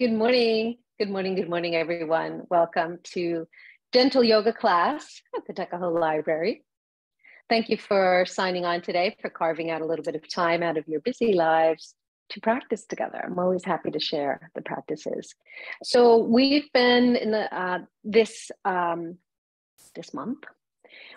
Good morning. Good morning. Good morning, everyone. Welcome to Gentle Yoga class at the Tuckahoe Library. Thank you for signing on today, for carving out a little bit of time out of your busy lives to practice together. I'm always happy to share the practices. So we've been in the this month,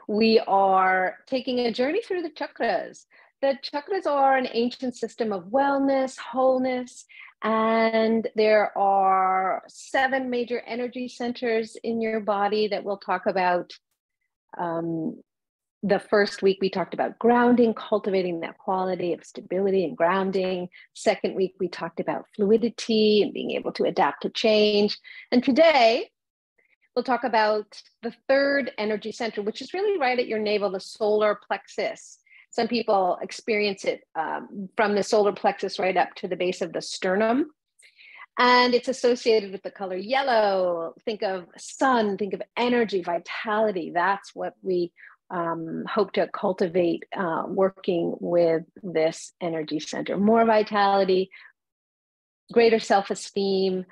we are taking a journey through the chakras. The chakras are an ancient system of wellness, wholeness, and there are 7 major energy centers in your body that we'll talk about. The first week we talked about grounding, cultivating that quality of stability and grounding. Second week we talked about fluidity and being able to adapt to change. And today we'll talk about the 3rd energy center, which is really right at your navel, the solar plexus. Some people experience it from the solar plexus right up to the base of the sternum. And it's associated with the color yellow. Think of sun, think of energy, vitality. That's what we hope to cultivate working with this energy center. More vitality, greater self-esteem,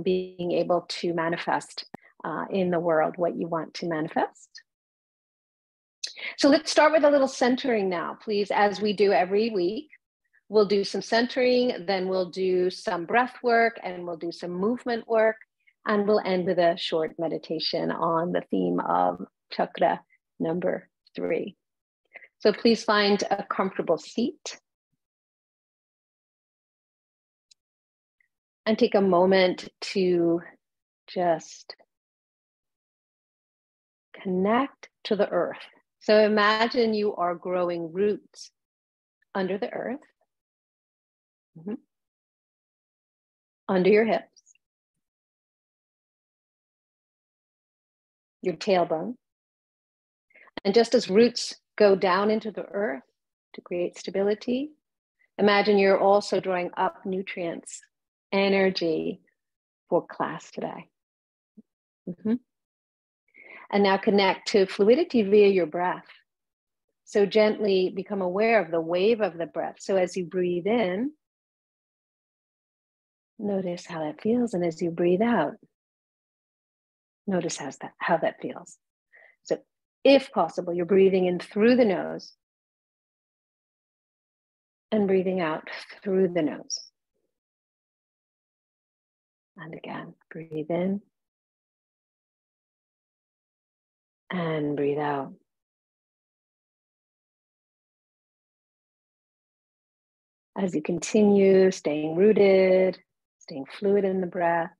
being able to manifest in the world what you want to manifest. So let's start with a little centering now, please, as we do every week. We'll do some centering, then we'll do some breath work, and we'll do some movement work, and we'll end with a short meditation on the theme of chakra number 3. So please find a comfortable seat and take a moment to just connect to the earth. So imagine you are growing roots under the earth, under your hips, your tailbone. And just as roots go down into the earth to create stability, imagine you're also drawing up nutrients, energy for class today. And now connect to fluidity via your breath. So gently become aware of the wave of the breath. So as you breathe in, notice how that feels. And as you breathe out, notice how that feels. So if possible, you're breathing in through the nose and breathing out through the nose. And again, breathe in and breathe out. As you continue staying rooted, staying fluid in the breath,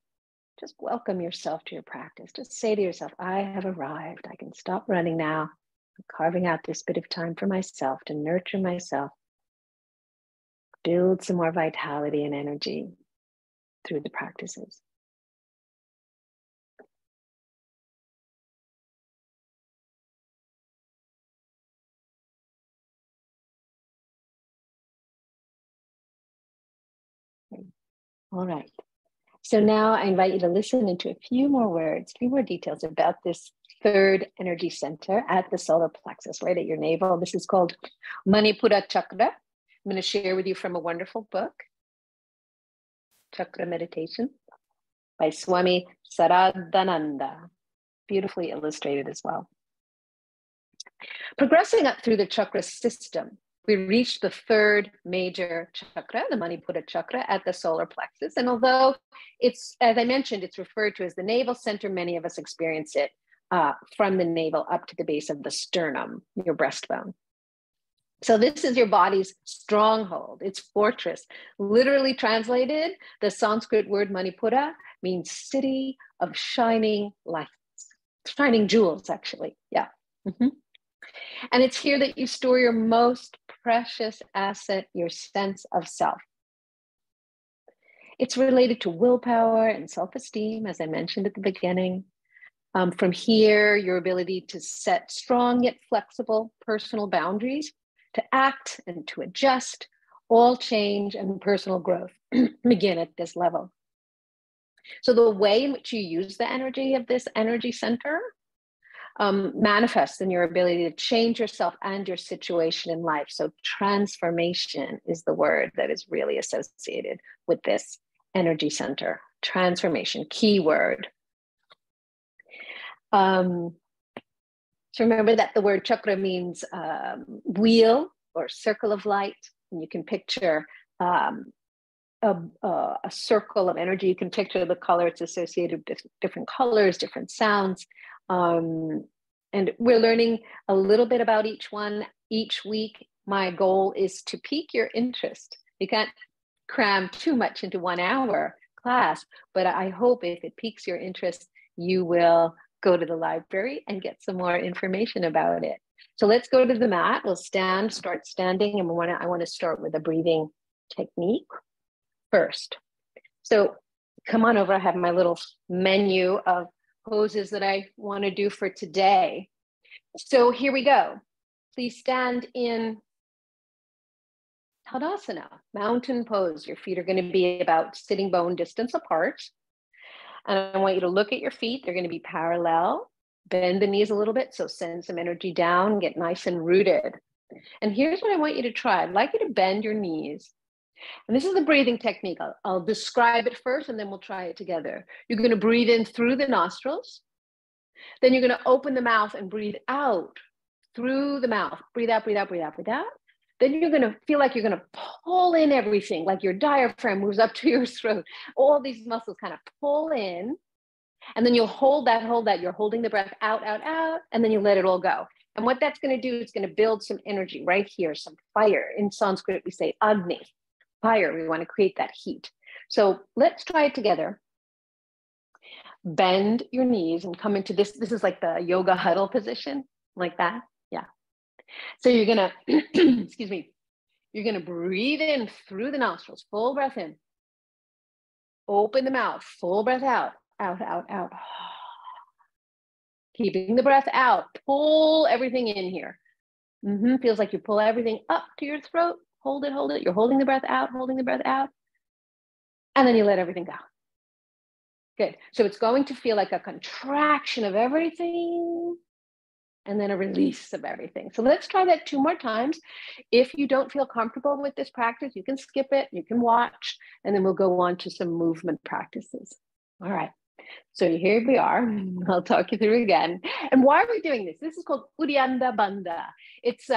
just welcome yourself to your practice. Just say to yourself, I have arrived. I can stop running now. I'm carving out this bit of time for myself to nurture myself, build some more vitality and energy through the practices. All right. So now I invite you to listen into a few more words, a few more details about this 3rd energy center at the solar plexus, right at your navel. This is called Manipura Chakra. I'm going to share with you from a wonderful book, Chakra Meditation by Swami Saradananda, beautifully illustrated as well. Progressing up through the chakra system, we reached the 3rd major chakra, the Manipura chakra at the solar plexus. And although it's, as I mentioned, it's referred to as the navel center, many of us experience it from the navel up to the base of the sternum, your breastbone. So this is your body's stronghold, its fortress. Literally translated, the Sanskrit word Manipura means city of shining lights, shining jewels, actually. Yeah. And it's here that you store your most precious asset, your sense of self. It's related to willpower and self-esteem, as I mentioned at the beginning. From here, your ability to set strong yet flexible personal boundaries, to act and to adjust, all change and personal growth begin at this level. So the way in which you use the energy of this energy center manifests in your ability to change yourself and your situation in life. So transformation is the word that is really associated with this energy center, transformation, keyword. So remember that the word chakra means wheel or circle of light. And you can picture a circle of energy. You can picture the color. It's associated with different colors, different sounds. And we're learning a little bit about each one each week. My goal is to pique your interest. You can't cram too much into 1 hour class, but I hope if it piques your interest, you will go to the library and get some more information about it. So let's go to the mat. We'll start standing, and I want to start with a breathing technique first. So come on over. I have my little menu of poses that I want to do for today. So here we go. Please stand in Tadasana, mountain pose. Your feet are going to be about sitting bone distance apart. And I want you to look at your feet. They're going to be parallel. Bend the knees a little bit. So send some energy down, get nice and rooted. And here's what I want you to try. I'd like you to bend your knees. And this is the breathing technique. I'll describe it first, and then we'll try it together. You're going to breathe in through the nostrils. Then you're going to open the mouth and breathe out through the mouth. Breathe out, breathe out, breathe out, breathe out. Then you're going to feel like you're going to pull in everything, like your diaphragm moves up to your throat. All these muscles kind of pull in, and then you'll hold that. You're holding the breath out, out, out, and then you let it all go. And what that's going to do is going to build some energy right here, some fire. In Sanskrit, we say Agni, fire. We want to create that heat. So let's try it together. Bend your knees and come into this. This is like the yoga huddle position, like that. Yeah. So you're going to, excuse me, you're going to breathe in through the nostrils, full breath in. Open the mouth, full breath out, out, out, out. Keeping the breath out, pull everything in here. Feels like you pull everything up to your throat. Hold it, hold it. You're holding the breath out, holding the breath out. And then you let everything go. Good. So it's going to feel like a contraction of everything and then a release of everything. So let's try that 2 more times. If you don't feel comfortable with this practice, you can skip it, you can watch, and then we'll go on to some movement practices. All right. So here we are. I'll talk you through again. And why are we doing this? This is called Uddiyana Bandha. It's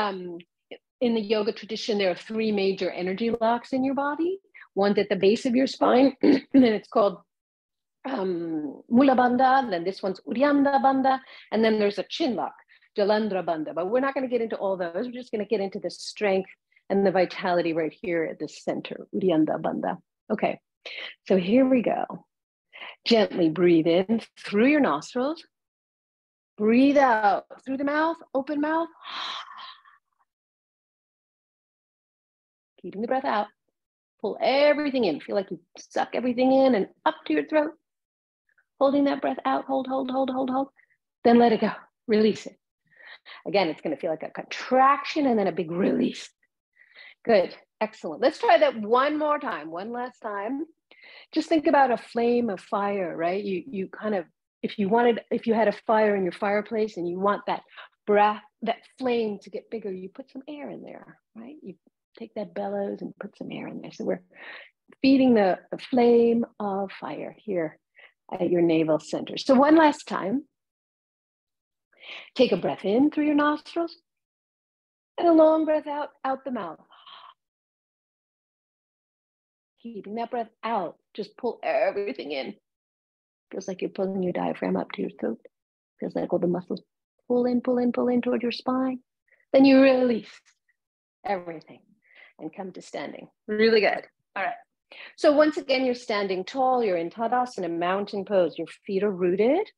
in the yoga tradition, there are 3 major energy locks in your body. One's at the base of your spine, and then it's called Mula Bandha. Then this one's Uddiyana Bandha, and then there's a chin lock, Jalandhara Bandha. But we're not going to get into all those. We're just going to get into the strength and the vitality right here at the center, Uddiyana Bandha. Okay, so here we go. Gently breathe in through your nostrils. Breathe out through the mouth, open mouth. Keeping the breath out. Pull everything in. Feel like you suck everything in and up to your throat. Holding that breath out. Hold, hold, hold, hold, hold. Then let it go. Release it. Again, it's going to feel like a contraction and then a big release. Good. Excellent. Let's try that one more time. One last time. Just think about a flame of fire, right? You kind of, if you had a fire in your fireplace and you want that breath, that flame to get bigger, you put some air in there, right? You take that bellows and put some air in there. So we're feeding the flame of fire here at your navel center. So one last time. Take a breath in through your nostrils and a long breath out the mouth. Keeping that breath out, just pull everything in. Feels like you're pulling your diaphragm up to your throat. Feels like all the muscles pull in toward your spine. Then you release everything and come to standing. Really good. All right. So once again, you're standing tall. You're in Tadasana, mountain pose. Your feet are rooted.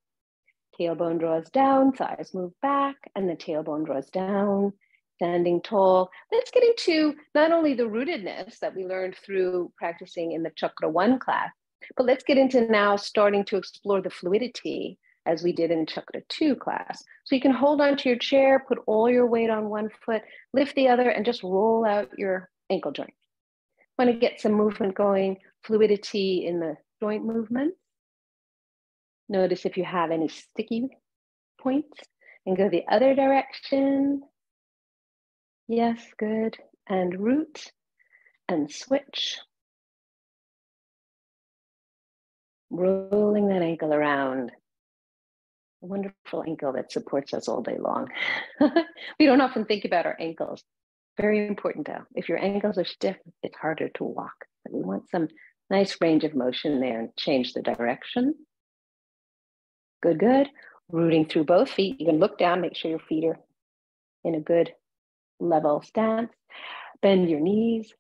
Tailbone draws down, thighs move back, and the tailbone draws down. Standing tall. Let's get into not only the rootedness that we learned through practicing in the Chakra 1 class, but let's get into now starting to explore the fluidity as we did in Chakra 2 class. So you can hold onto your chair, put all your weight on one foot, lift the other, and just roll out your ankle joint. Want to get some movement going, fluidity in the joint movement. Notice if you have any sticky points and go the other direction. Yes, good. And root and switch. rolling that ankle around. A wonderful ankle that supports us all day long. We don't often think about our ankles. Very important though. If your ankles are stiff, it's harder to walk. But we want some nice range of motion there and change the direction. Good, good. Rooting through both feet. You can look down, make sure your feet are in a good level stance. Bend your knees.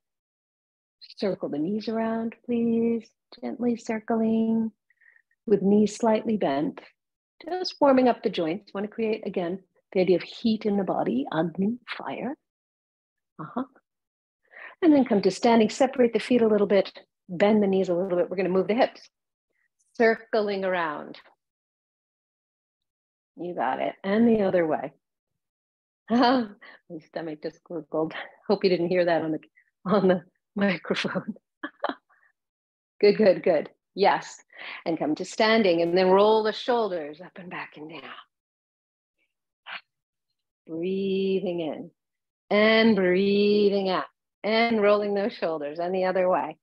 Circle the knees around, please. Gently circling with knees slightly bent. Just warming up the joints. Want to create, again, the idea of heat in the body, Agni, fire. And then come to standing, separate the feet a little bit, bend the knees a little bit. We're going to move the hips. Circling around. You got it. And the other way. My stomach just gurgled. Hope you didn't hear that on the microphone. Good, good, good. Yes. And come to standing and then roll the shoulders up and back and down. Breathing in and breathing out and rolling those shoulders and the other way.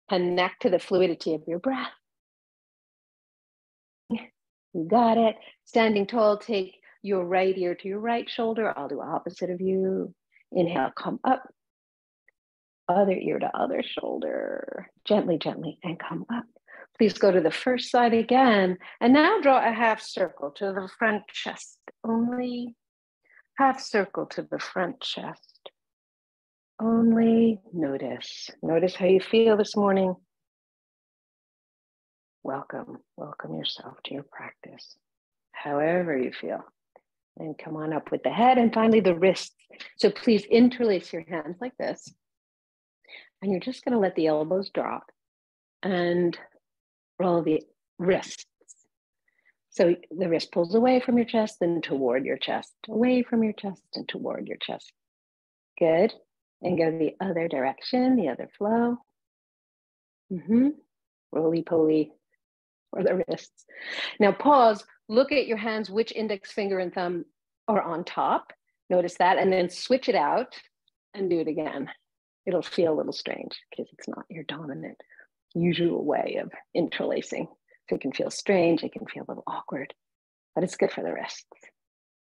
Connect to the fluidity of your breath. You got it. Standing tall, take your right ear to your right shoulder. I'll do opposite of you. Inhale, come up. Other ear to other shoulder. Gently, gently, and come up. Please go to the first side again. And now draw a half circle to the front chest. Only half circle to the front chest. Only notice. Notice how you feel this morning. Welcome yourself to your practice, however you feel. And come on up with the head and finally the wrists. So please interlace your hands like this. And you're just going to let the elbows drop and roll the wrists. So the wrist pulls away from your chest and toward your chest, away from your chest and toward your chest. Good. And go the other direction, the other flow. Roly-poly for the wrists. Now pause, look at your hands, which index finger and thumb are on top. Notice that, and then switch it out and do it again. It'll feel a little strange because it's not your dominant usual way of interlacing. So it can feel strange, it can feel a little awkward, but it's good for the wrists.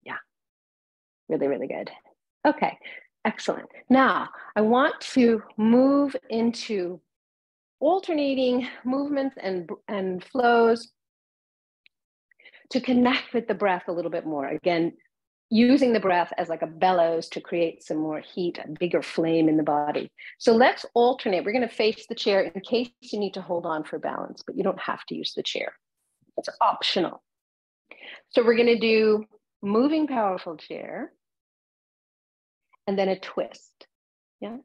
Yeah, really, really good. Okay, excellent. Now, I want to move into alternating movements and flows to connect with the breath a little bit more. Again, using the breath as like a bellows to create some more heat, a bigger flame in the body. So let's alternate. We're going to face the chair in case you need to hold on for balance, but you don't have to use the chair. It's optional. So we're going to do moving powerful chair and then a twist. Yeah.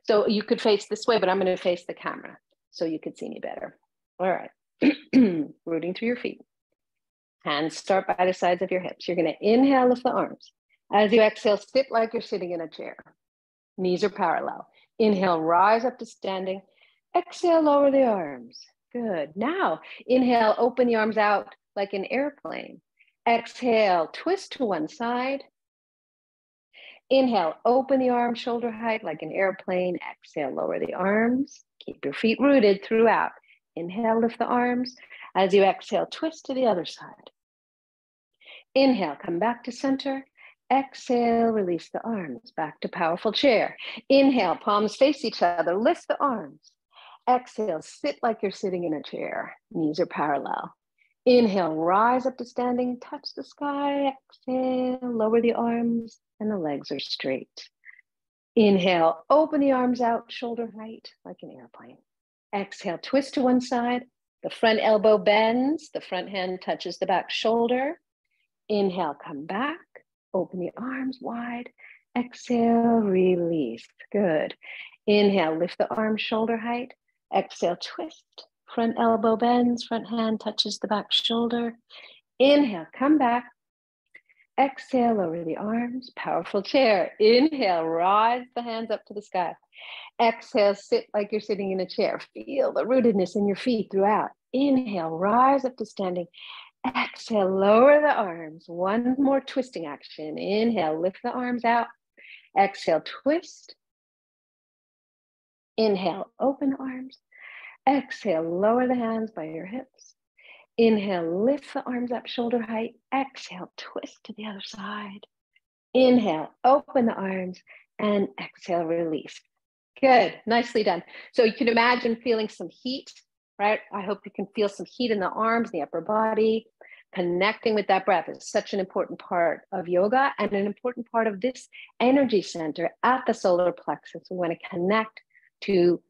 So you could face this way, but I'm going to face the camera so you could see me better. All right. Rooting through your feet. Hands start by the sides of your hips. You're going to inhale, lift the arms. As you exhale, sit like you're sitting in a chair. Knees are parallel. Inhale, rise up to standing. Exhale, lower the arms. Good. Now, inhale, open the arms out like an airplane. Exhale, twist to one side. Inhale, open the arms shoulder height like an airplane. Exhale, lower the arms. Keep your feet rooted throughout. Inhale, lift the arms. As you exhale, twist to the other side. Inhale, come back to center. Exhale, release the arms. Back to powerful chair. Inhale, palms face each other. Lift the arms. Exhale, sit like you're sitting in a chair. Knees are parallel. Inhale, rise up to standing. Touch the sky. Exhale, lower the arms. And the legs are straight. Inhale, open the arms out, shoulder height, like an airplane. Exhale, twist to one side. The front elbow bends. The front hand touches the back shoulder. Inhale, come back. Open the arms wide. Exhale, release. Good. Inhale, lift the arms shoulder height. Exhale, twist. Front elbow bends. Front hand touches the back shoulder. Inhale, come back. Exhale, lower the arms, powerful chair. Inhale, rise the hands up to the sky. Exhale, sit like you're sitting in a chair. Feel the rootedness in your feet throughout. Inhale, rise up to standing. Exhale, lower the arms. One more twisting action. Inhale, lift the arms out. Exhale, twist. Inhale, open arms. Exhale, lower the hands by your hips. Inhale, lift the arms up shoulder height. Exhale, twist to the other side. Inhale, open the arms, and exhale, release. Good, nicely done. So you can imagine feeling some heat, right? I hope you can feel some heat in the arms, the upper body. Connecting with that breath is such an important part of yoga and an important part of this energy center at the solar plexus. We want to connect to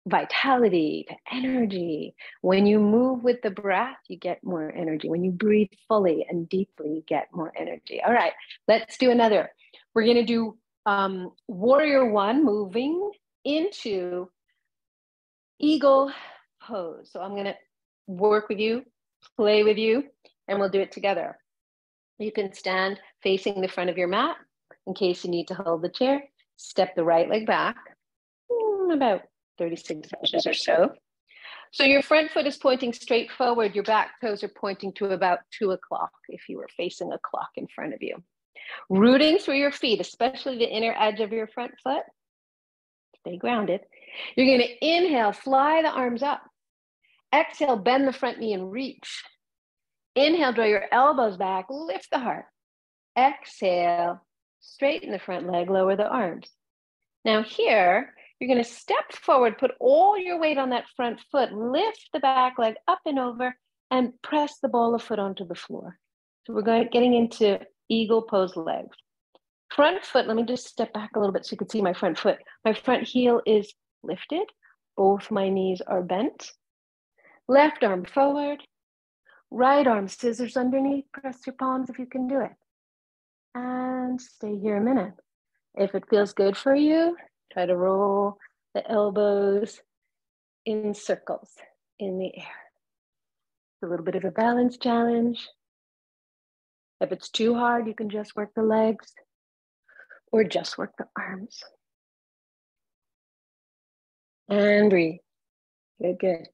vitality, to energy. When you move with the breath, you get more energy. When you breathe fully and deeply, you get more energy. All right, let's do another. We're going to do warrior one, moving into eagle pose. So I'm going to work with you, play with you, and we'll do it together. You can stand facing the front of your mat in case you need to hold the chair. Step the right leg back, about 36 inches or so. So your front foot is pointing straight forward. Your back toes are pointing to about 2 o'clock if you were facing a clock in front of you. Rooting through your feet, especially the inner edge of your front foot. Stay grounded. You're going to inhale, fly the arms up. Exhale, bend the front knee and reach. Inhale, draw your elbows back, lift the heart. Exhale, straighten the front leg, lower the arms. Now here, you're going to step forward, put all your weight on that front foot, lift the back leg up and over, and press the ball of foot onto the floor. So we're getting into eagle pose legs. Front foot, let me just step back a little bit so you can see my front foot. My front heel is lifted. Both my knees are bent. Left arm forward. Right arm scissors underneath. Press your palms if you can do it. And stay here a minute. If it feels good for you, try to roll the elbows in circles in the air. It's a little bit of a balance challenge. If it's too hard, you can just work the legs or just work the arms. And breathe. Good, good.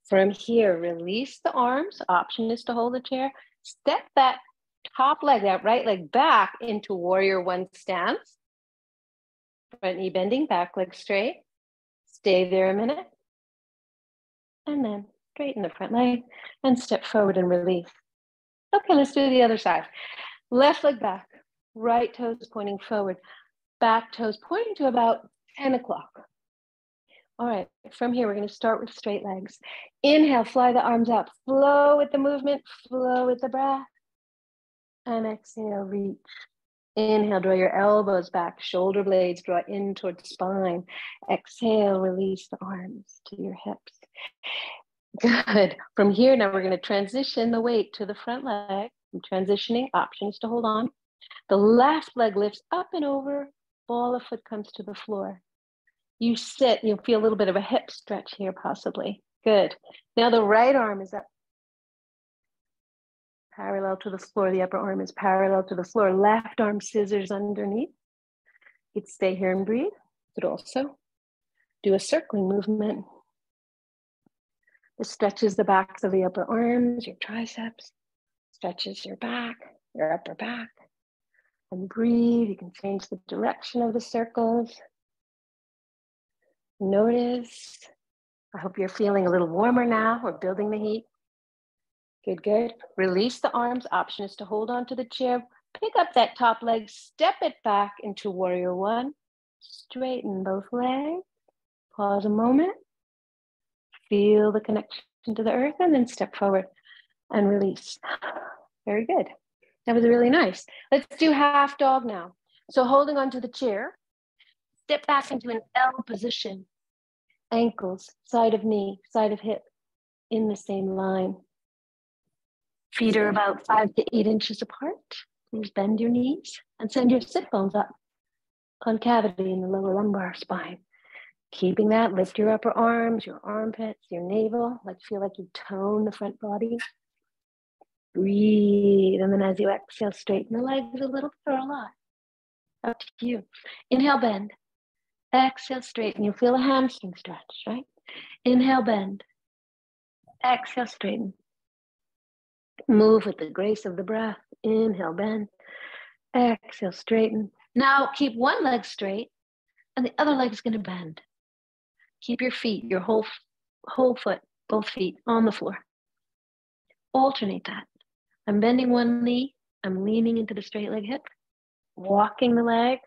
From here, release the arms. Option is to hold the chair. Step that top leg, that right leg back into warrior one stance. Front knee bending, back leg straight. Stay there a minute. And then straighten the front leg and step forward and release. Okay, let's do the other side. Left leg back, right toes pointing forward, back toes pointing to about 10 o'clock. All right, from here, we're going to start with straight legs. Inhale, fly the arms up, flow with the movement, flow with the breath. And exhale, reach. Inhale, draw your elbows back, shoulder blades draw in towards spine. Exhale, release the arms to your hips. Good. From here, now we're going to transition the weight to the front leg. I'm transitioning, options to hold on. The left leg lifts up and over, ball of foot comes to the floor. You sit, you'll feel a little bit of a hip stretch here possibly. Good. Now the right arm is up, parallel to the floor. The upper arm is parallel to the floor. Left arm scissors underneath. You could stay here and breathe. But also do a circling movement. This stretches the backs of the upper arms, your triceps, stretches your back, your upper back. And breathe. You can change the direction of the circles. Notice. I hope you're feeling a little warmer now. We're building the heat. Good, good. Release the arms. Option is to hold on to the chair. Pick up that top leg, step it back into warrior one. Straighten both legs. Pause a moment. Feel the connection to the earth and then step forward and release. Very good. That was really nice. Let's do half dog now. So holding onto the chair, step back into an L position. Ankles, side of knee, side of hip in the same line. Feet are about 5 to 8 inches apart. Please bend your knees and send your sit bones up. Concavity in the lower lumbar spine. Keeping that, lift your upper arms, your armpits, your navel. Feel like you tone the front body. Breathe, and then as you exhale, straighten the legs a little or a lot. Up to you. Inhale, bend. Exhale, straighten. You feel a hamstring stretch, right? Inhale, bend. Exhale, straighten. Move with the grace of the breath. Inhale, bend. Exhale, straighten. Now keep one leg straight and the other leg is going to bend. Keep your feet, your whole foot, both feet on the floor. Alternate that. I'm bending one knee. I'm leaning into the straight leg hip, walking the leg,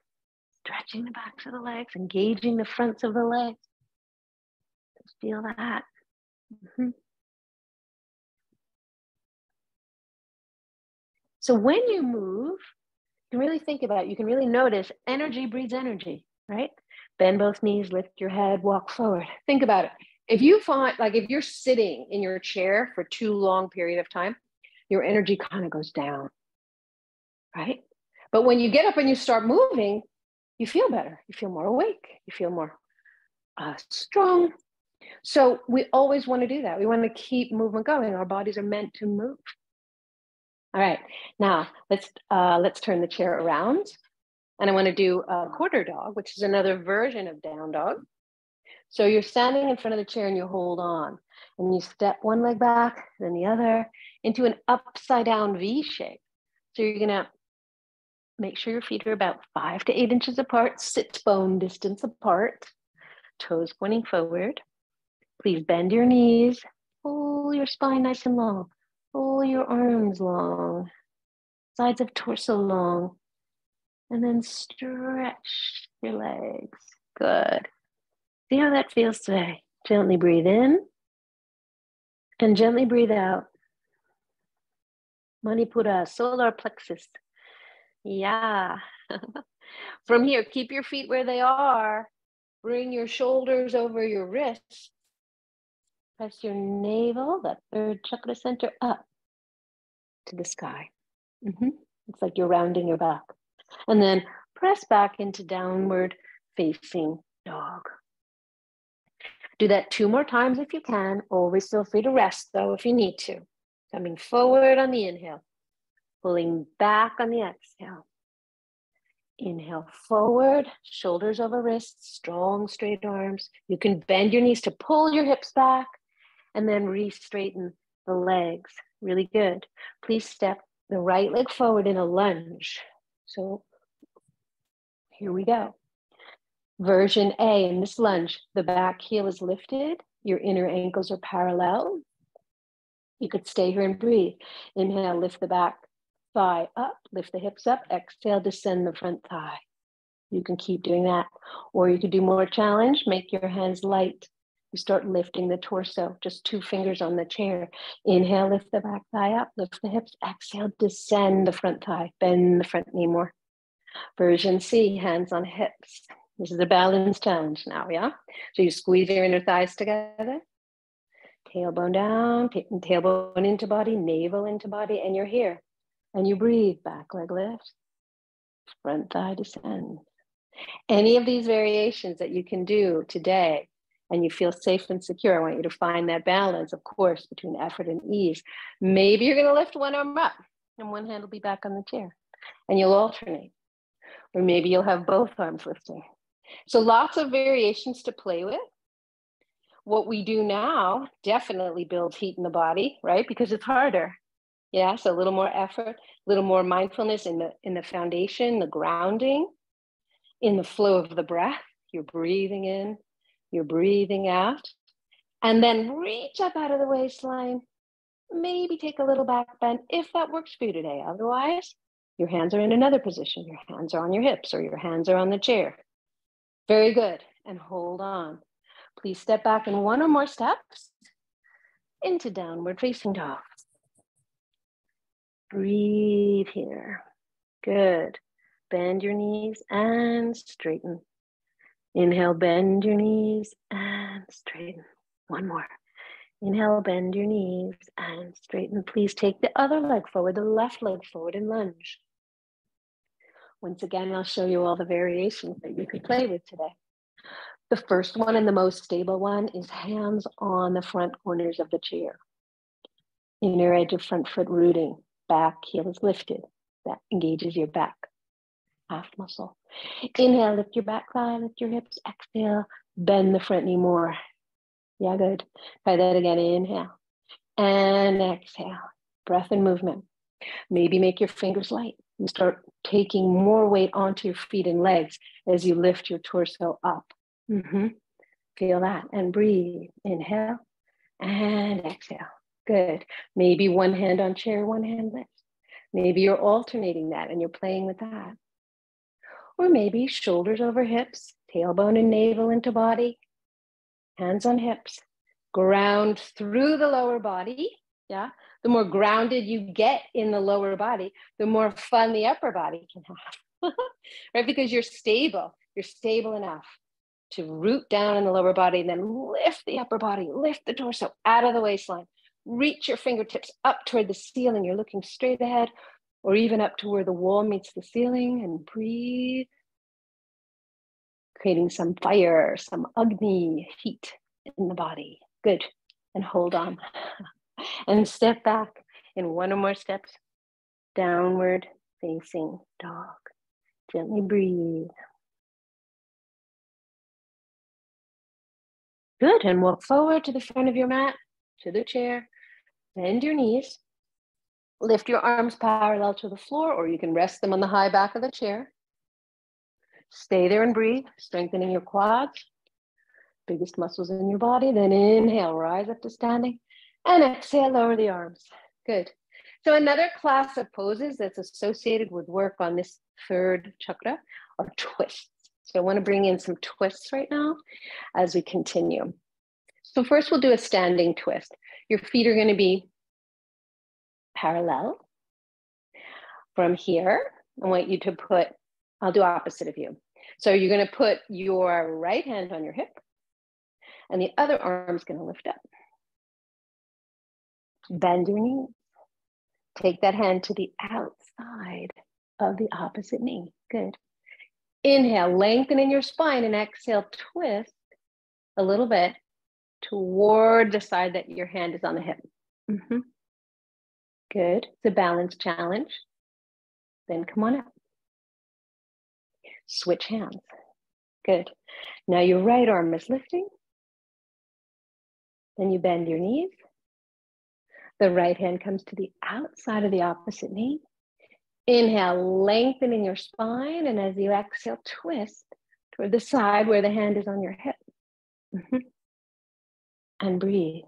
stretching the backs of the legs, engaging the fronts of the legs. Just feel that. Mm-hmm. So when you move, you can really think about it. You can really notice energy breeds energy, right? Bend both knees, lift your head, walk forward. Think about it. If you find, like if you're sitting in your chair for too long period of time, your energy kind of goes down, right? But when you get up and you start moving, you feel better. You feel more awake. You feel more strong. So we always want to do that. We want to keep movement going. Our bodies are meant to move. All right, now let's turn the chair around. And I want to do a quarter dog, which is another version of down dog. So you're standing in front of the chair and you hold on. And you step one leg back, then the other, into an upside down V shape. So you're going to make sure your feet are about 5 to 8 inches apart, sit bone distance apart, toes pointing forward. Please bend your knees, pull your spine nice and long, pull your arms long, sides of torso long, and then stretch your legs. Good. See how that feels today. Gently breathe in and gently breathe out. Manipura, solar plexus. Yeah. From here, keep your feet where they are. Bring your shoulders over your wrists. Press your navel, that third chakra center, up to the sky. It's like you're rounding your back. And then press back into downward facing dog. Do that 2 more times if you can. Always feel free to rest though if you need to. Coming forward on the inhale. Pulling back on the exhale. Inhale forward, shoulders over wrists, strong straight arms. You can bend your knees to pull your hips back and then re-straighten the legs. Really good. Please step the right leg forward in a lunge. So here we go. Version A, in this lunge, the back heel is lifted. Your inner ankles are parallel. You could stay here and breathe. Inhale, lift the back thigh up, lift the hips up. Exhale, descend the front thigh. You can keep doing that. Or you could do more challenge, make your hands light. You start lifting the torso, just 2 fingers on the chair. Inhale, lift the back thigh up, lift the hips. Exhale, descend the front thigh, bend the front knee more. Version C, hands on hips. This is a balance challenge now, yeah? So you squeeze your inner thighs together, tailbone down, tailbone into body, navel into body, and you're here. And you breathe, back leg lift, front thigh descend. Any of these variations that you can do today, and you feel safe and secure, I want you to find that balance, of course, between effort and ease. Maybe you're gonna lift one arm up and one hand will be back on the chair, and you'll alternate. Or maybe you'll have both arms lifting. So lots of variations to play with. What we do now definitely builds heat in the body, right? Because it's harder. Yeah, so a little more effort, a little more mindfulness in the foundation, the grounding, in the flow of the breath. You're breathing in, you're breathing out. And then reach up out of the waistline. Maybe take a little back bend if that works for you today. Otherwise, your hands are in another position. Your hands are on your hips or your hands are on the chair. Very good. And hold on. Please step back in 1 or more steps into downward facing dog. Breathe here. Good. Bend your knees and straighten. Inhale, bend your knees and straighten. 1 more. Inhale, bend your knees and straighten. Please take the other leg forward, the left leg forward and lunge. Once again, I'll show you all the variations that you could play with today. The first one and the most stable one is hands on the front corners of the chair. Inner edge of front foot rooting. Back heel is lifted. That engages your back half muscle. Inhale, lift your back thigh, lift your hips. Exhale, bend the front knee more. Yeah, good. Try that again. Inhale and exhale. Breath and movement. Maybe make your fingers light. You start taking more weight onto your feet and legs as you lift your torso up. Feel that and breathe. Inhale and exhale. Good. Maybe one hand on chair, one hand lift. Maybe you're alternating that and you're playing with that. Or maybe shoulders over hips, tailbone and navel into body, hands on hips, ground through the lower body. Yeah. The more grounded you get in the lower body, the more fun the upper body can have. Right? Because you're stable enough to root down in the lower body and then lift the upper body, lift the torso out of the waistline, reach your fingertips up toward the ceiling. You're looking straight ahead or even up to where the wall meets the ceiling, and breathe, creating some fire, some Agni heat in the body. Good. And hold on. And step back in one or more steps, downward facing dog. Gently breathe. Good. And walk forward to the front of your mat, to the chair. Bend your knees. Lift your arms parallel to the floor, or you can rest them on the high back of the chair. Stay there and breathe, strengthening your quads, biggest muscles in your body. Then inhale, rise up to standing, and exhale, lower the arms. Good. So another class of poses that's associated with work on this third chakra are twists. So I want to bring in some twists right now as we continue. So first we'll do a standing twist. Your feet are going to be parallel. From here, I want you to put, I'll do opposite of you. So you're going to put your right hand on your hip and the other arm's going to lift up. Bend your knee. Take that hand to the outside of the opposite knee. Good. Inhale, lengthen in your spine, and exhale, twist a little bit toward the side that your hand is on the hip. Mm-hmm. Good. It's a balance challenge. Then come on up. Switch hands. Good. Now your right arm is lifting. Then you bend your knees. The right hand comes to the outside of the opposite knee. Inhale, lengthen in your spine, and as you exhale, twist toward the side where the hand is on your hip. Mm-hmm. And breathe.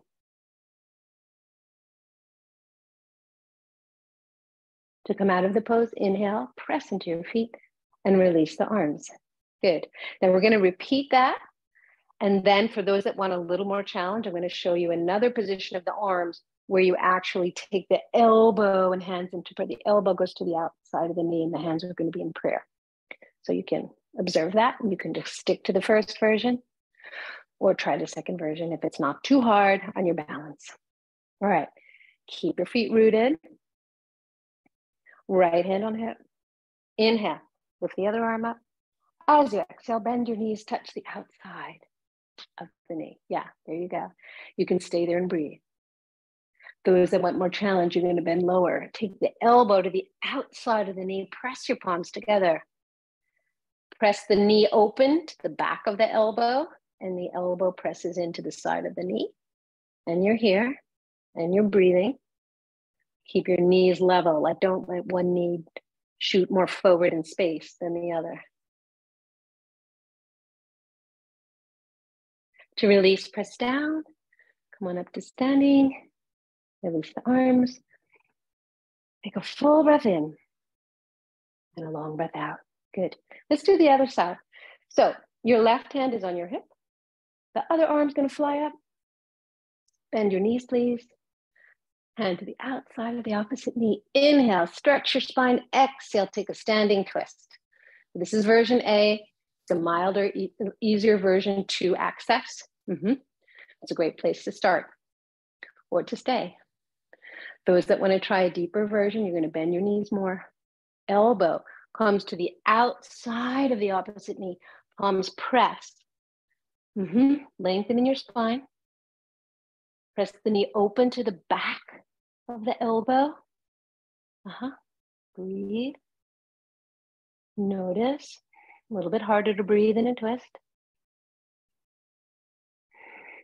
To come out of the pose, inhale, press into your feet, and release the arms. Good. Now we're going to repeat that. And then for those that want a little more challenge, I'm going to show you another position of the arms where you actually take the elbow and hands into prayer. The elbow goes to the outside of the knee and the hands are going to be in prayer. So you can observe that. You can just stick to the first version or try the second version if it's not too hard on your balance. All right. Keep your feet rooted. Right hand on hip. Inhale. Lift the other arm up. As you exhale, bend your knees, touch the outside of the knee. Yeah, there you go. You can stay there and breathe. Those that want more challenge, you're going to bend lower. Take the elbow to the outside of the knee. Press your palms together. Press the knee open to the back of the elbow, and the elbow presses into the side of the knee. And you're here, and you're breathing. Keep your knees level. Don't let one knee shoot more forward in space than the other. To release, press down. Come on up to standing. Release the arms. Take a full breath in and a long breath out. Good. Let's do the other side. So your left hand is on your hip. The other arm's going to fly up. Bend your knees, please. Hand to the outside of the opposite knee. Inhale, stretch your spine. Exhale, take a standing twist. This is version A. It's a milder, easier version to access. It's a great place to start or to stay. Those that want to try a deeper version, you're going to bend your knees more. Elbow comes to the outside of the opposite knee. Palms pressed. Lengthen in your spine. Press the knee open to the back of the elbow. Breathe. Notice. A little bit harder to breathe in a twist.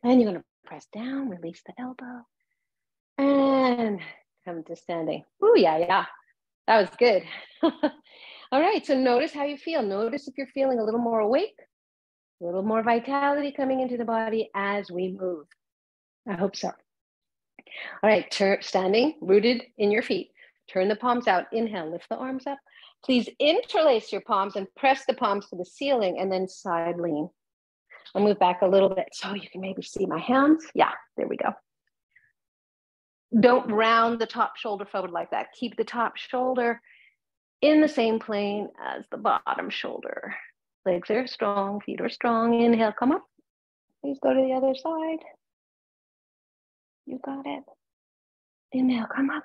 And you're going to press down, release the elbow, and come to standing. Ooh, yeah. That was good. All right, so notice how you feel. Notice if you're feeling a little more awake A little more vitality coming into the body as we move. I hope so. All right, standing, rooted in your feet. Turn the palms out. Inhale, lift the arms up. Please interlace your palms and press the palms to the ceiling and then side lean. I'll move back a little bit so you can maybe see my hands. Yeah, there we go. Don't round the top shoulder forward like that. Keep the top shoulder in the same plane as the bottom shoulder. Legs are strong, feet are strong. Inhale, come up. Please go to the other side. You got it. Inhale, come up.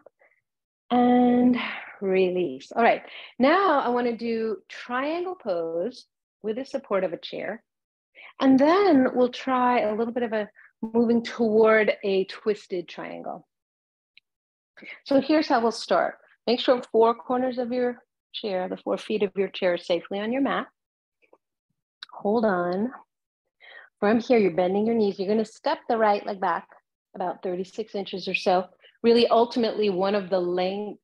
And release. All right, now I want to do triangle pose with the support of a chair. And then we'll try a little bit of a moving toward a twisted triangle. So here's how we'll start. Make sure 4 corners of your chair, the 4 feet of your chair are safely on your mat. Hold on. From here, you're bending your knees. You're going to step the right leg back about 36 inches or so. Really, ultimately, one of the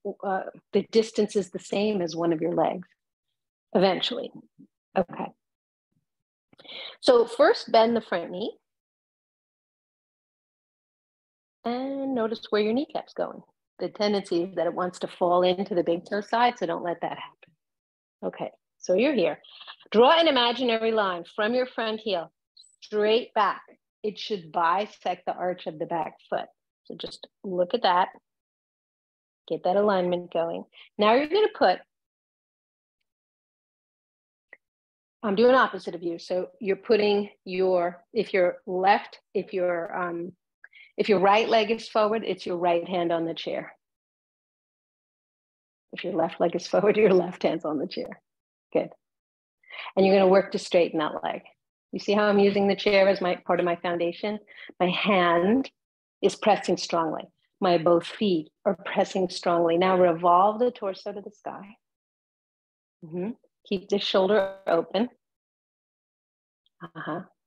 the distance is the same as one of your legs, eventually. Okay. So first, bend the front knee. And notice where your kneecap's going. The tendency is that it wants to fall into the big toe side, so don't let that happen. Okay, so you're here. Draw an imaginary line from your front heel straight back. It should bisect the arch of the back foot. So just look at that. Get that alignment going. Now you're going to put, I'm doing opposite of you. So you're putting if your right leg is forward, it's your right hand on the chair. If your left leg is forward, your left hand's on the chair. Good. And you're going to work to straighten that leg. You see how I'm using the chair as part of my foundation? My hand is pressing strongly. My both feet are pressing strongly. Now revolve the torso to the sky. Keep the shoulder open.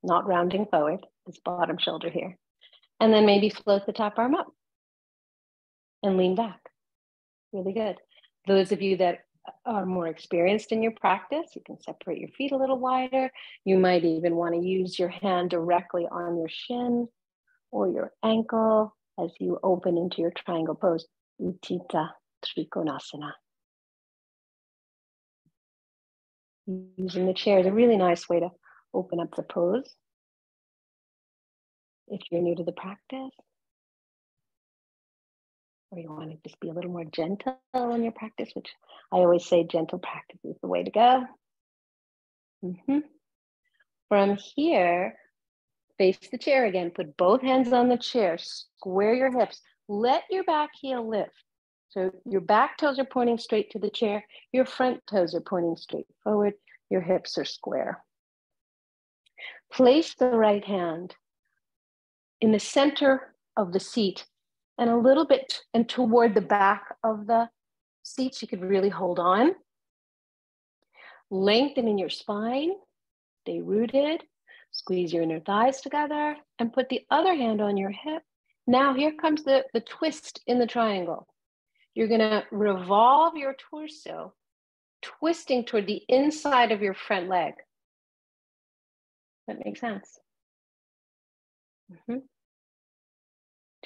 Not rounding forward, this bottom shoulder here. And then maybe float the top arm up and lean back. Really good. Those of you that are more experienced in your practice, you can separate your feet a little wider. You might even want to use your hand directly on your shin or your ankle as you open into your triangle pose. Utthita Trikonasana. Using the chair is a really nice way to open up the pose. If you're new to the practice, or you want to just be a little more gentle in your practice, which I always say gentle practice is the way to go. From here, face the chair again. Put both hands on the chair. Square your hips. Let your back heel lift. So your back toes are pointing straight to the chair. Your front toes are pointing straight forward. Your hips are square. Place the right hand in the center of the seat and a little bit and toward the back of the seat. You could really hold on. Lengthen in your spine. Stay rooted. Squeeze your inner thighs together and put the other hand on your hip. Now here comes the twist in the triangle. You're going to revolve your torso, twisting toward the inside of your front leg. That makes sense.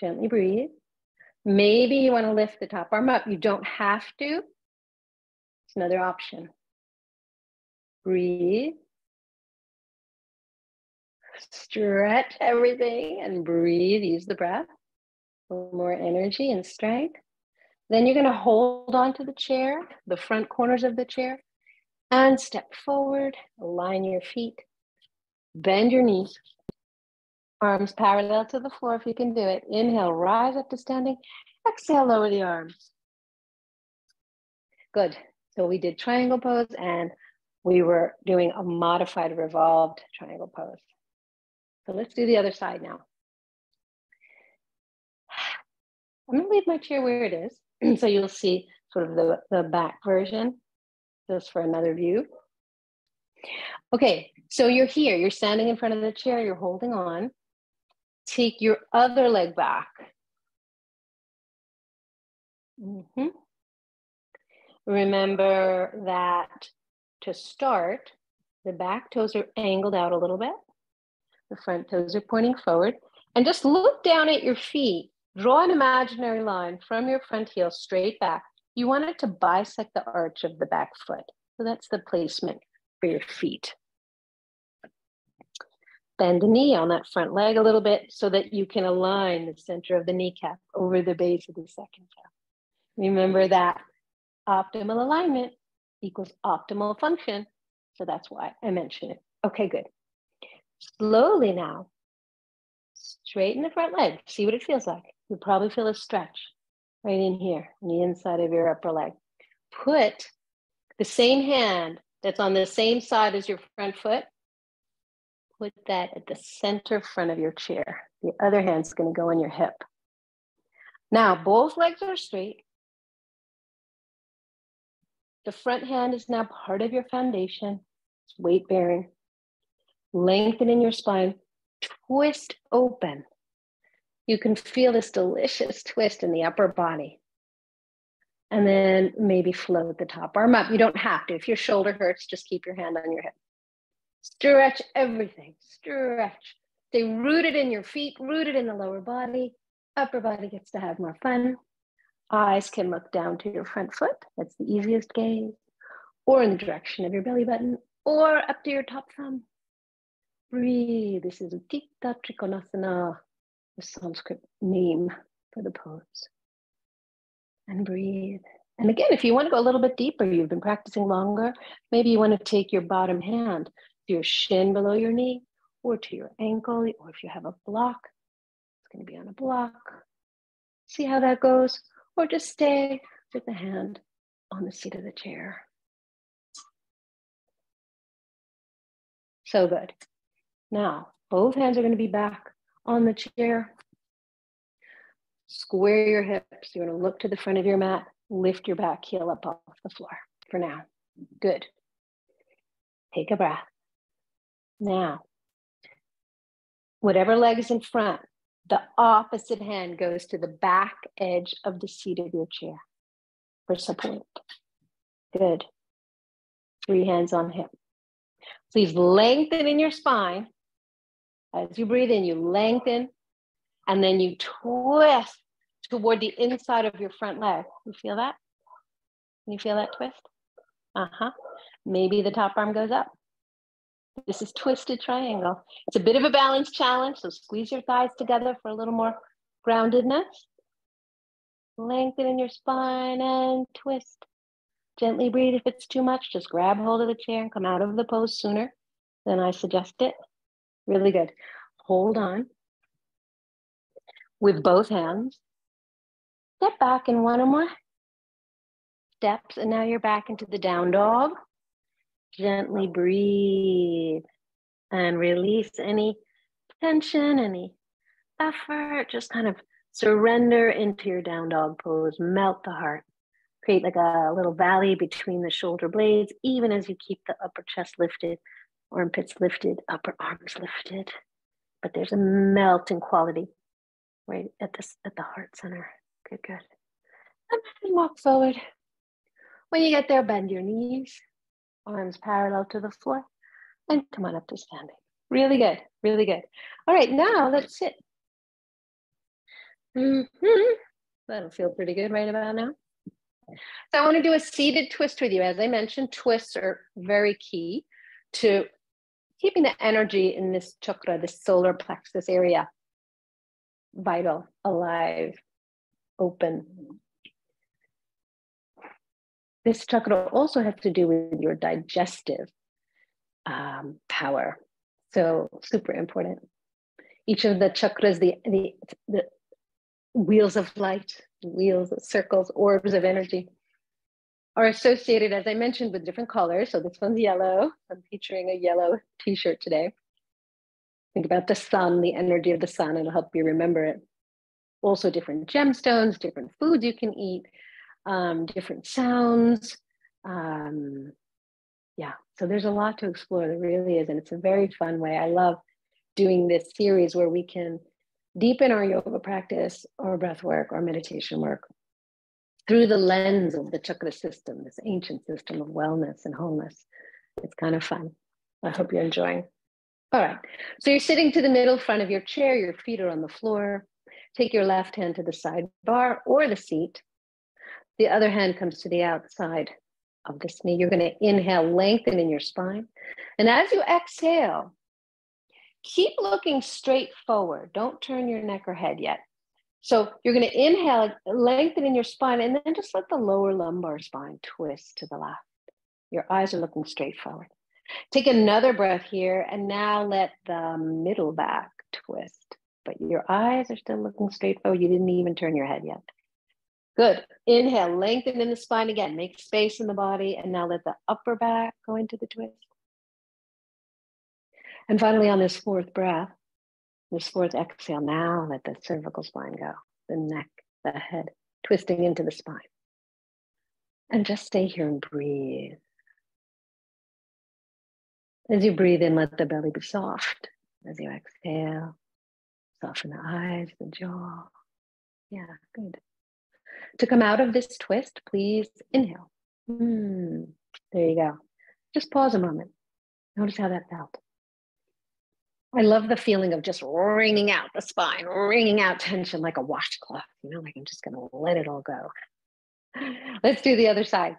Gently breathe. Maybe you want to lift the top arm up. You don't have to. It's another option. Breathe. Stretch everything and breathe. Use the breath. A little more energy and strength. Then you're going to hold on to the chair, the front corners of the chair, and step forward. Align your feet. Bend your knees. Arms parallel to the floor if you can do it. Inhale, rise up to standing. Exhale, lower the arms. Good. So we did triangle pose and we were doing a modified revolved triangle pose. So let's do the other side now. I'm going to leave my chair where it is. So you'll see sort of the back version, just for another view. Okay, so you're here. You're standing in front of the chair. You're holding on. Take your other leg back. Remember that to start, The back toes are angled out a little bit. The front toes are pointing forward. And just look down at your feet. Draw an imaginary line from your front heel straight back. You want it to bisect the arch of the back foot. So that's the placement for your feet. Bend the knee on that front leg a little bit so that you can align the center of the kneecap over the base of the second toe. Remember that optimal alignment equals optimal function. So that's why I mentioned it. Okay, good. Slowly now, straighten the front leg. See what it feels like. You'll probably feel a stretch right in here, on the inside of your upper leg. Put the same hand that's on the same side as your front foot, put that at the center front of your chair. The other hand's going to go on your hip. Now, both legs are straight. The front hand is now part of your foundation. It's weight bearing. Lengthen in your spine. Twist open. You can feel this delicious twist in the upper body. And then maybe float the top arm up. You don't have to. If your shoulder hurts, just keep your hand on your hip. Stretch everything. Stretch. Stay rooted in your feet, rooted in the lower body. Upper body gets to have more fun. Eyes can look down to your front foot. That's the easiest gaze. Or in the direction of your belly button. Or up to your top thumb. Breathe. This is Utthita Trikonasana, the Sanskrit name for the pose. And breathe. And again, if you want to go a little bit deeper, you've been practicing longer, maybe you want to take your bottom hand to your shin below your knee, or to your ankle, or if you have a block, it's going to be on a block. See how that goes, or just stay with the hand on the seat of the chair. So good. Now, both hands are going to be back on the chair. Square your hips. You're going to look to the front of your mat. Lift your back heel up off the floor for now. Good. Take a breath. Now, whatever leg is in front, the opposite hand goes to the back edge of the seat of your chair for support. Good. 3 hands on hip. Please lengthen in your spine. As you breathe in, you lengthen, and then you twist toward the inside of your front leg. You feel that? Can you feel that twist? Maybe the top arm goes up. This is twisted triangle. It's a bit of a balance challenge, so squeeze your thighs together for a little more groundedness. Lengthen in your spine and twist. Gently breathe. If it's too much, just grab hold of the chair and come out of the pose sooner than I suggest it. Really good. Hold on with both hands. Step back in 1 or more steps, and now you're back into the down dog. Gently breathe and release any tension, any effort. Just kind of surrender into your down dog pose. Melt the heart. Create like a little valley between the shoulder blades, even as you keep the upper chest lifted, armpits lifted, upper arms lifted. But there's a melting quality right at the heart center. Good, good. And walk forward. When you get there, bend your knees, arms parallel to the floor, and come on up to standing. Really good, really good. All right, now let's sit. That'll feel pretty good right about now. So I want to do a seated twist with you. As I mentioned, twists are very key to keeping the energy in this chakra, this solar plexus area, vital, alive, open. This chakra also has to do with your digestive power. So super important. Each of the chakras, the wheels of light, wheels, circles, orbs of energy are associated, as I mentioned, with different colors. So this one's yellow. I'm featuring a yellow t-shirt today. Think about the sun, the energy of the sun. It'll help you remember it. Also different gemstones, different foods you can eat, different sounds. Yeah, so there's a lot to explore. There really is. And it's a very fun way. I love doing this series where we can deepen our yoga practice or breath work or meditation work through the lens of the chakra system, this ancient system of wellness and wholeness. It's kind of fun. I hope you're enjoying. All right. So you're sitting to the middle front of your chair. Your feet are on the floor. Take your left hand to the sidebar or the seat. The other hand comes to the outside of this knee. You're going to inhale, lengthen in your spine. And as you exhale, keep looking straight forward. Don't turn your neck or head yet. So you're going to inhale, lengthen in your spine, and then just let the lower lumbar spine twist to the left. Your eyes are looking straight forward. Take another breath here, and now let the middle back twist. But your eyes are still looking straight forward. You didn't even turn your head yet. Good. Inhale, lengthen in the spine again. Make space in the body, and now let the upper back go into the twist. And finally, on this fourth breath, this fourth exhale, now let the cervical spine go, the neck, the head, twisting into the spine. And just stay here and breathe. As you breathe in, let the belly be soft. As you exhale, soften the eyes, the jaw. Yeah, good. To come out of this twist, please inhale. There you go. Just pause a moment. Notice how that felt. I love the feeling of just wringing out the spine, wringing out tension like a washcloth, like I'm just going to let it all go. Let's do the other side.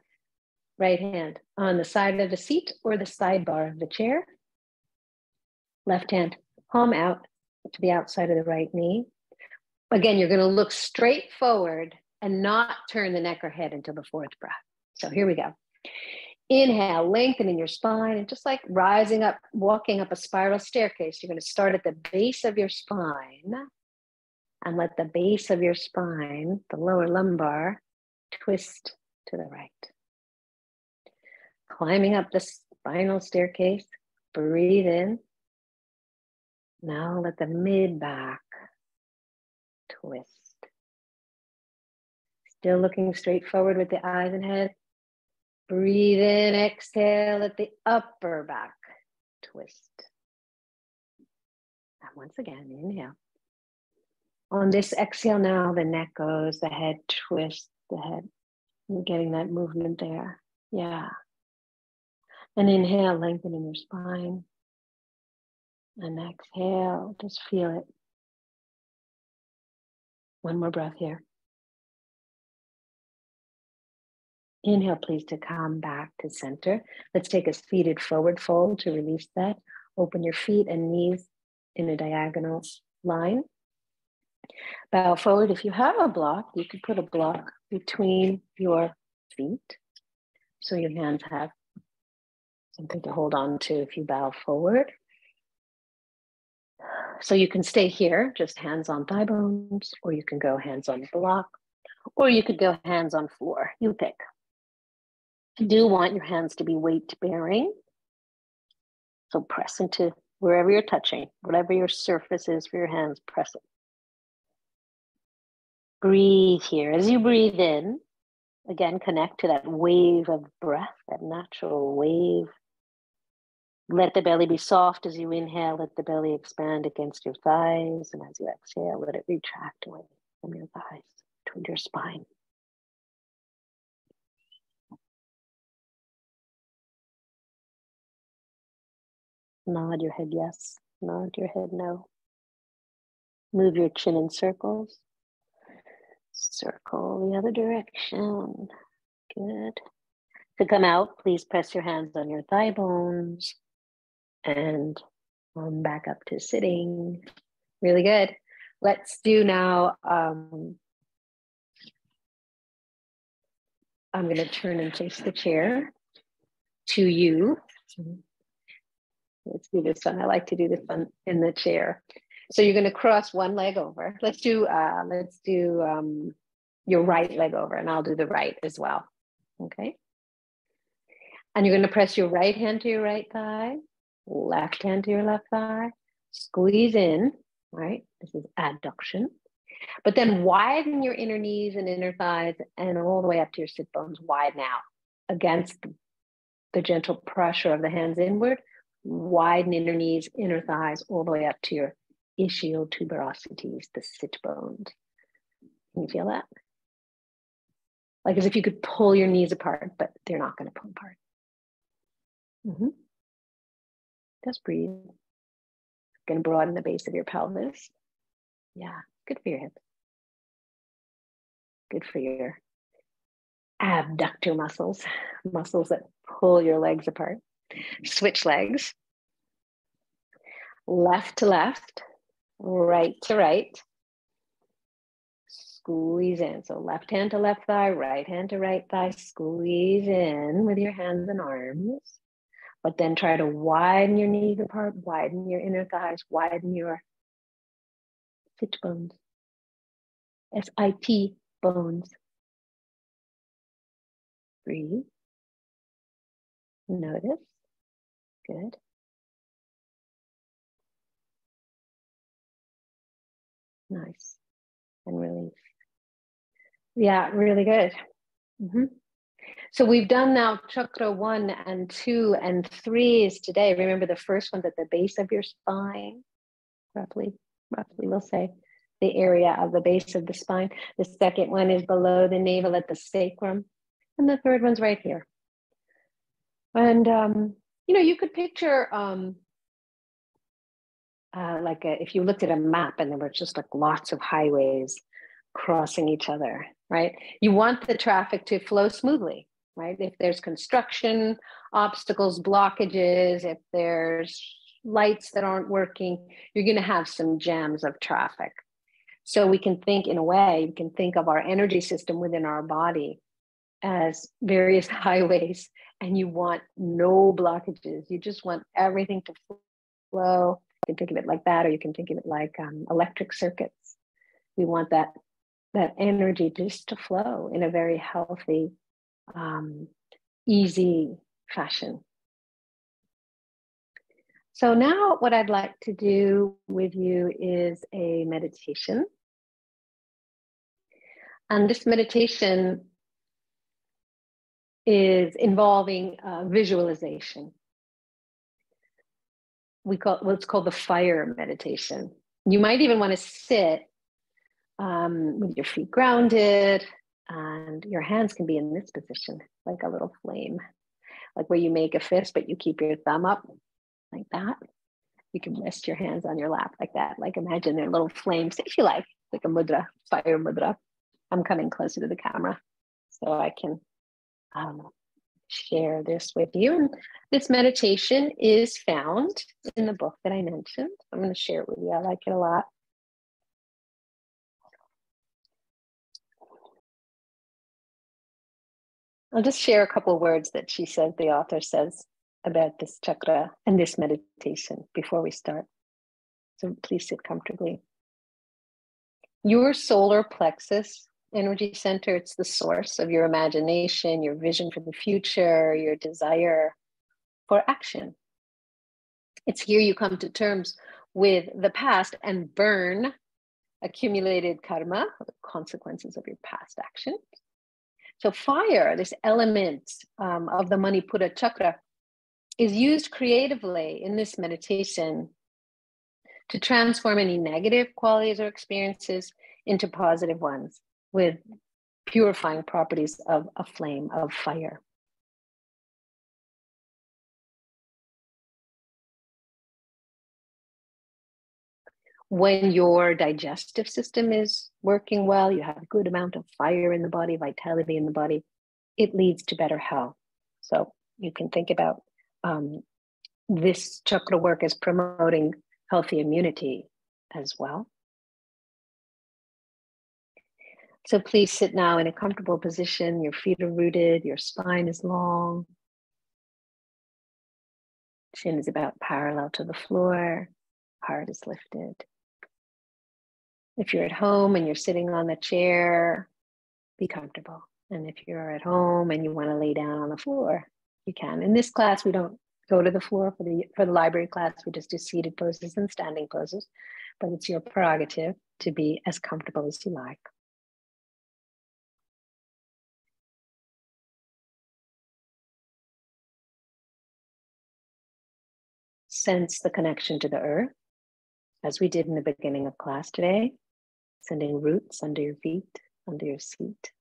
Right hand on the side of the seat or the sidebar of the chair. Left hand, palm out to the outside of the right knee. Again, you're going to look straight forward and not turn the neck or head until the fourth breath. So here we go. Inhale, lengthen in your spine, and just like rising up, walking up a spiral staircase, you're going to start at the base of your spine and let the base of your spine, the lower lumbar, twist to the right. Climbing up the spinal staircase, breathe in. Now let the mid-back twist. Still looking straight forward with the eyes and head. Breathe in, exhale, let the upper back twist. And once again, inhale. On this exhale now, the neck goes, the head twists, the head. You're getting that movement there. Yeah. And inhale, lengthen in your spine. And exhale, just feel it. One more breath here. Inhale, please, to come back to center. Let's take a seated forward fold to release that. Open your feet and knees in a diagonal line. Bow forward. If you have a block, you could put a block between your feet so your hands have something to hold on to if you bow forward. So you can stay here, just hands on thigh bones, or you can go hands on block, or you could go hands on floor. You pick. You do want your hands to be weight bearing. So press into wherever you're touching, whatever your surface is for your hands, press it. Breathe here. As you breathe in, again, connect to that wave of breath, that natural wave. Let the belly be soft as you inhale. Let the belly expand against your thighs. And as you exhale, let it retract away from your thighs toward your spine. Nod your head yes. Nod your head no. Move your chin in circles. Circle the other direction. Good. To come out, please press your hands on your thigh bones and back up to sitting. Really good. Let's do now, I'm going to turn and face the chair to you. Let's do this one. I like to do this one in the chair. So you're going to cross one leg over. Let's do your right leg over, and I'll do the right as well. Okay. And you're going to press your right hand to your right thigh, left hand to your left thigh, squeeze in, right? This is adduction. But then widen your inner knees and inner thighs and all the way up to your sit bones, widen out against the gentle pressure of the hands inward. Widen inner knees, inner thighs, all the way up to your ischial tuberosities, the sit bones. Can you feel that? Like as if you could pull your knees apart, but they're not going to pull apart. Just breathe. Going to broaden the base of your pelvis. Yeah, good for your hips. Good for your abductor muscles, muscles that pull your legs apart. Switch legs. Left to left, right to right. Squeeze in. So left hand to left thigh, right hand to right thigh. Squeeze in with your hands and arms. But then try to widen your knees apart, widen your inner thighs, widen your sit bones. SIT bones. Breathe. Notice. Good. Nice. And release. Yeah, really good. Mm-hmm. So we've done now chakra 1 and 2 and 3 is today. Remember, the first one's at the base of your spine, roughly we'll say the area of the base of the spine. The second one is below the navel at the sacrum. And the third one's right here. And, you could picture if you looked at a map and there were just like lots of highways crossing each other, right? You want the traffic to flow smoothly, right? If there's construction, obstacles, blockages, if there's lights that aren't working, you're going to have some jams of traffic. So we can think in a way, you can think of our energy system within our body as various highways, and you want no blockages. You just want everything to flow. You can think of it like that, or you can think of it like electric circuits. We want that energy just to flow in a very healthy, easy fashion. So now what I'd like to do with you is a meditation. And this meditation is involving visualization. It's called the fire meditation. You might even want to sit with your feet grounded, and your hands can be in this position, like a little flame, like where you make a fist, but you keep your thumb up like that. You can rest your hands on your lap like that. Like imagine they're little flames, if you like a mudra, fire mudra. I'm coming closer to the camera so I can share this with you. And this meditation is found in the book that I mentioned. I'm going to share it with you. I like it a lot. I'll just share a couple of words that she says, the author says, about this chakra and this meditation before we start. So please sit comfortably. Your solar plexus energy center, it's the source of your imagination, your vision for the future, your desire for action. It's here you come to terms with the past and burn accumulated karma, the consequences of your past actions. So fire, this element of the Manipura chakra, is used creatively in this meditation to transform any negative qualities or experiences into positive ones with purifying properties of a flame, of fire. When your digestive system is working well, you have a good amount of fire in the body, vitality in the body, it leads to better health. So you can think about this chakra work as promoting healthy immunity as well. So please sit now in a comfortable position. Your feet are rooted, your spine is long. Chin is about parallel to the floor, heart is lifted. If you're at home and you're sitting on the chair, be comfortable. And if you're at home and you want to lay down on the floor, you can. In this class, we don't go to the floor for the library class. We just do seated poses and standing poses, but it's your prerogative to be as comfortable as you like. Sense the connection to the earth, as we did in the beginning of class today, sending roots under your feet, under your seat,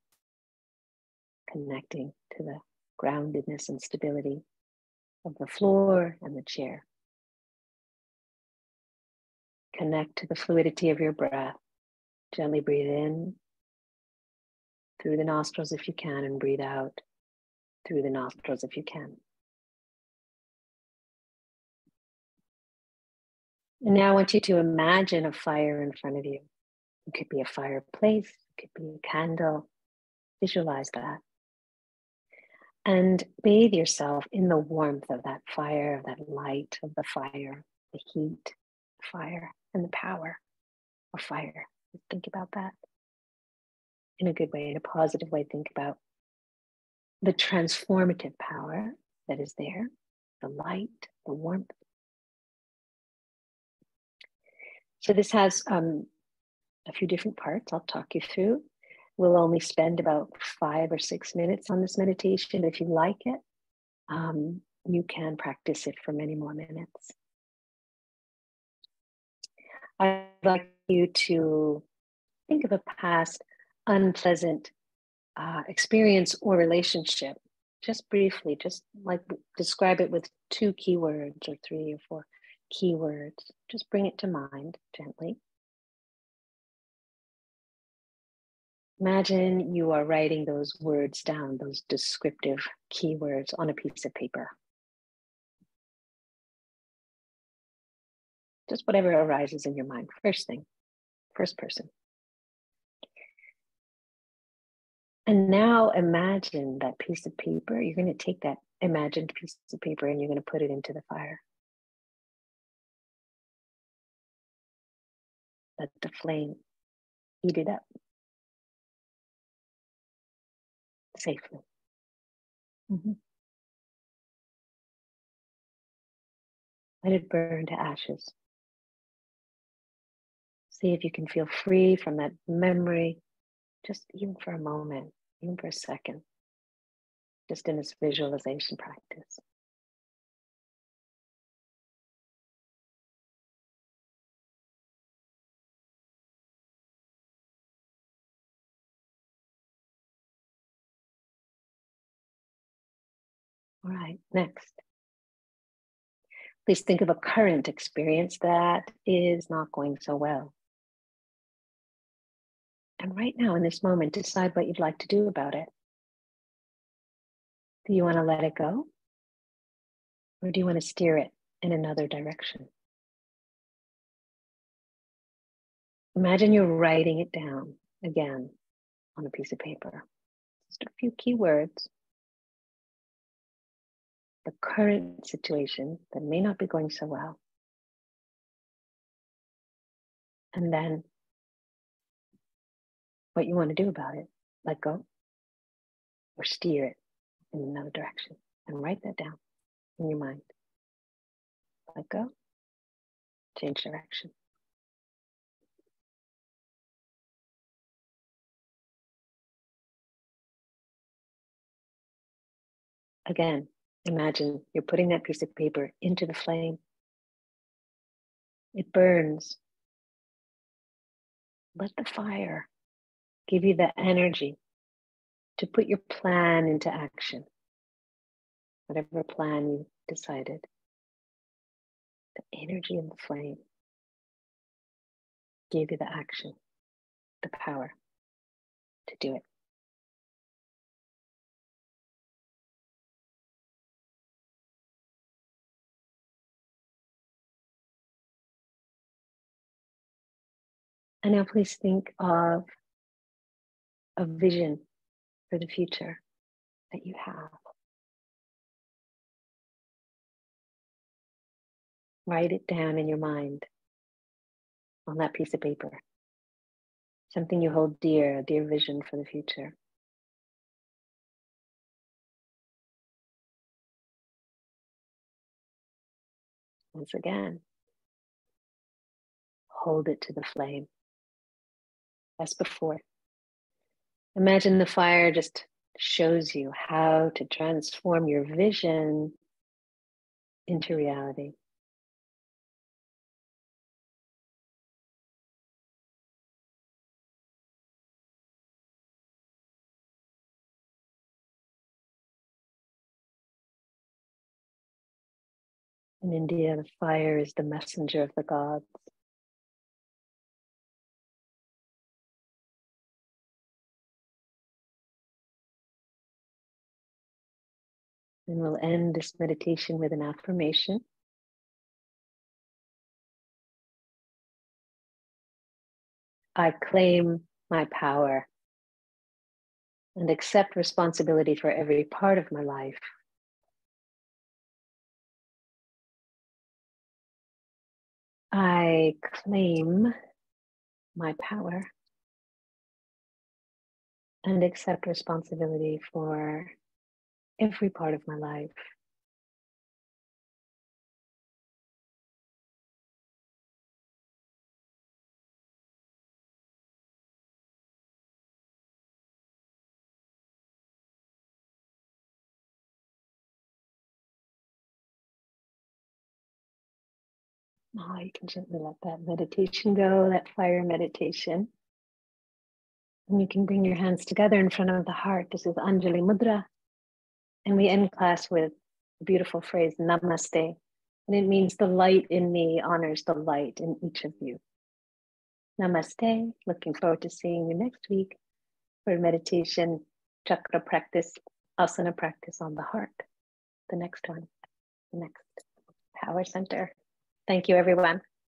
connecting to the groundedness and stability of the floor and the chair. Connect to the fluidity of your breath. Gently breathe in through the nostrils if you can, and breathe out through the nostrils if you can. And now I want you to imagine a fire in front of you. It could be a fireplace, it could be a candle. Visualize that. And bathe yourself in the warmth of that fire, of that light of the fire, the heat, the fire, and the power of fire. Think about that in a good way, in a positive way. Think about the transformative power that is there, the light, the warmth. So this has a few different parts I'll talk you through. We'll only spend about 5 or 6 minutes on this meditation. If you like it, you can practice it for many more minutes. I'd like you to think of a past unpleasant experience or relationship, just briefly, just like describe it with 2 keywords or 3 or 4 keywords. Just bring it to mind gently. Imagine you are writing those words down, those descriptive keywords on a piece of paper. Just whatever arises in your mind. First thing, first person. And now imagine that piece of paper. You're going to take that imagined piece of paper and you're going to put it into the fire. Let the flame heat it up safely. Let it burn to ashes. See if you can feel free from that memory, just even for a moment, even for a second, just in this visualization practice. All right, next. Please think of a current experience that is not going so well. And right now, in this moment, decide what you'd like to do about it. Do you want to let it go? Or do you want to steer it in another direction? Imagine you're writing it down again on a piece of paper. Just a few keywords. The current situation that may not be going so well. And then what you want to do about it. Let go or steer it in another direction. And write that down in your mind. Let go, change direction. Again, imagine you're putting that piece of paper into the flame. It burns. Let the fire give you the energy to put your plan into action. Whatever plan you decided. The energy in the flame gave you the action, the power to do it. And now please think of a vision for the future that you have. Write it down in your mind on that piece of paper. Something you hold dear, a dear vision for the future. Once again, hold it to the flame. As before. Imagine the fire just shows you how to transform your vision into reality. In India, the fire is the messenger of the gods. And we'll end this meditation with an affirmation. I claim my power and accept responsibility for every part of my life. I claim my power and accept responsibility for every part of my life. Now you can gently let that meditation go, that fire meditation. And you can bring your hands together in front of the heart. This is Anjali Mudra. And we end class with the beautiful phrase, Namaste. And it means the light in me honors the light in each of you. Namaste. Looking forward to seeing you next week for meditation, chakra practice, asana practice on the heart. The next one, the next power center. Thank you, everyone.